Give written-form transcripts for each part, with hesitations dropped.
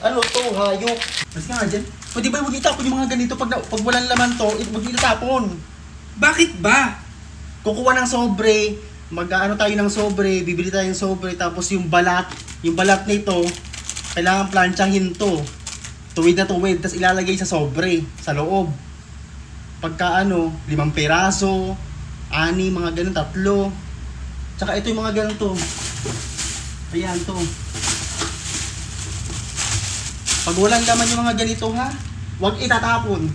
Ano to, hayop? Mas nga dyan. Pwede ba huwag itapon yung mga ganito pag walang laman to, huwag itapon. Bakit ba? Kukuha ng sobre, mag-ano tayo ng sobre, bibili tayo ng sobre, tapos yung balat nito, kailangan planchahin to. Tuwid na tuwid, tapos ilalagay sa sobre, sa loob. Pagka 5 piraso, 6, mga ganun, 3. Tsaka ito yung mga ganito. Ayan to. Pag walang laman yung mga ganito ha, huwag itatapon.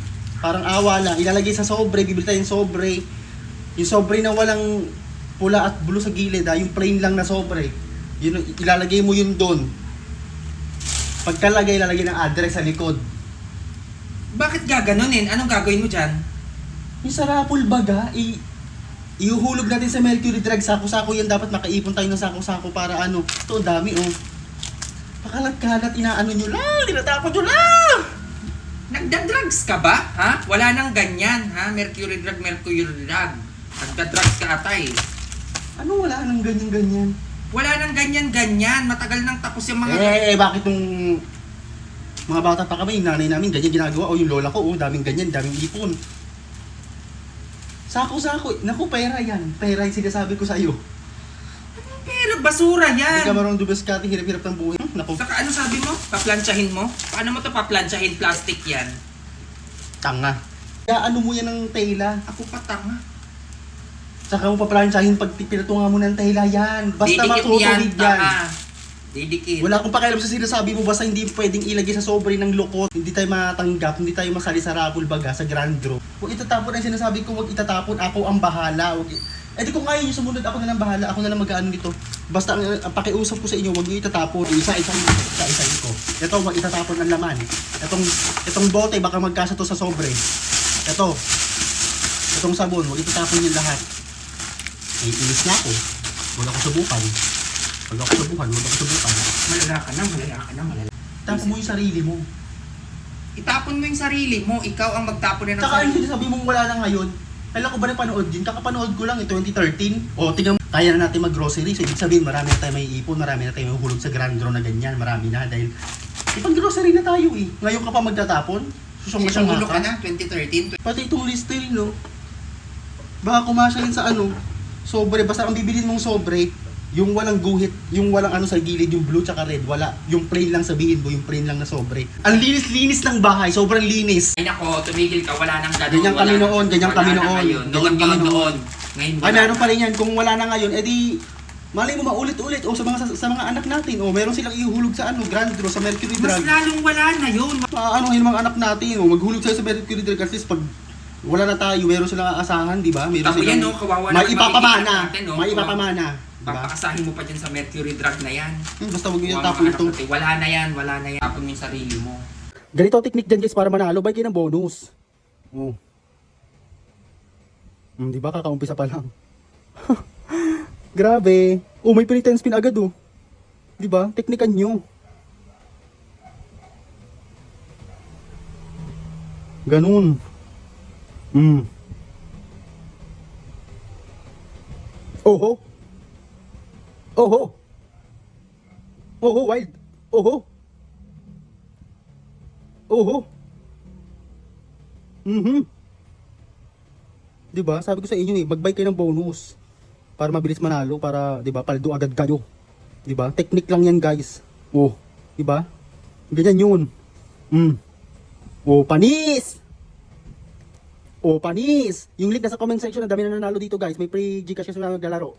Parang awa lang. Ilalagay sa sobre, bibili tayo yung sobre. Yung sobre na walang pula at blue sa gilid ha, yung plain lang na sobre. Yun, ilalagay mo yun doon. Pagkalagay, ilalagay ng address sa likod. Bakit gaganunin? Anong gagawin mo dyan? Yung sa raffle bag ha, ihuhulog natin sa Mercury Drug. Sako-sako yan, dapat makaipon tayo ng sako-sako para ano. Ito, dami oh. Pakalat-kalat, inaano nyo lang, tinatapon nyo lang! Nagda-drugs ka ba? Ha? Wala nang ganyan, ha? Mercury drug. Nagda-drugs ka atay. Ano wala nang ganyan-ganyan? Wala nang ganyan-ganyan. Matagal nang tapos yung mga... Bakit nung mga bata pa kami, yung nanay namin, ganyan ginagawa. O yung lola ko, daming ganyan, daming ipon. Sako-sako. Naku, pera yan. Pera yung sinasabi ko sa'yo. Pero basura Hindi yan. ka marunong dumaskati, hirap-hirap ng buhay. Naku, Saka ano sabi mo? Paplansyahin mo? Paano mo to paplansyahin? Plastic yan. tanga. Kaya ano mo yan ng tela. Ako pa tanga. Saka mo paplansyahin pag pinatunga mo ng tela yan. Basta Didikit matutulid yan. tanga. Didikit. Wala akong pakialam sa sinasabi mo, basta hindi pwedeng ilagay sa sobre ng lukot. Hindi tayo matanggap, hindi tayo masali sa raffle baga, sa grand draw. Kung itatapon ang sinasabi ko, wag itatapon, ako ang bahala. Eh di kung kaya nyo sumunod, ako na lang bahala, ako na lang mag-ano dito. Basta ang pakiusap ko sa inyo, wag nyo itatapon. Isa-isa ko. Ito, wag itatapon ang laman. Itong bote, baka magkasa to sa sobre. Itong sabon, wag itatapon yung lahat. Ay, inis na ako. Wag ako subukan. Malala ka na. Tapon mo yung sarili mo. Itapon mo yung sarili mo. Ikaw ang magtapon na ng Tsaka sarili. yung sabi mong wala na ngayon, kailan ko ba napanood yun? Kakapanood ko lang 2013. O, tingnan mo, kaya na natin mag-grocery. So, ibig sabihin, marami na tayo may ipon, marami na tayo may hulog sa grand draw na ganyan, marami na. Dahil, ipag-grocery na tayo eh. Ngayon ka pa magtatapon? Susong na siyang Isang ka maka. na, 2013. Pati itong Listerine, no? Baka kumasya yun sa sobre. Basta ang bibilin mong sobre, yung walang guhit, yung walang sa gilid, yung blue tsaka red, wala. Yung plain lang sabihin mo, yung plain lang na sobre. Ang linis-linis ng bahay, sobrang linis. Ay nako, tumigil ka, wala nang ganun. Ganyan kami noon, ganyan kami noon. Noon. Ngayon Ay, meron pa rin yan. Kung wala na ngayon, edi, malay mo maulit-ulit. O sa mga anak natin, o meron silang ihulog sa grand draw, sa Mercury Mas Drug. lalong wala na yun. Yung mga anak natin, o maghulog sila sa Mercury Drug. At least pag wala na tayo, meron silang aasahan, di ba? Meron Tapos yan, no, kawawa na may ipapamana. natin, no? May ipapamana. Diba? Papakasahin mo pa dyan sa Mercury Drug na yan. Basta huwag nyo yung Kawawa tapon mga ito. anak natin. Wala na yan. Tapon mo yung sarili mo. Ganito ang technique dyan guys para manalo. Bay kayo ng bonus. Oh. Di ba? Kakaumpisa pa lang. Grabe. Oh, may pinit 10 spin agad oh. Di ba? Teknikan nyo. Ganun. Oho. Wild. Oho. Diba? Sabi ko sa inyo mag-buy kayo ng bonus para mabilis manalo, para 'di ba, paldo agad kayo. 'Di ba? Technique lang 'yan, guys. Oh, 'di ba? Ganyan 'yun. Panis. Panis. Yung link nasa comment section, ang dami na nanalo dito, guys. May free Gcash sa mga naglalaro.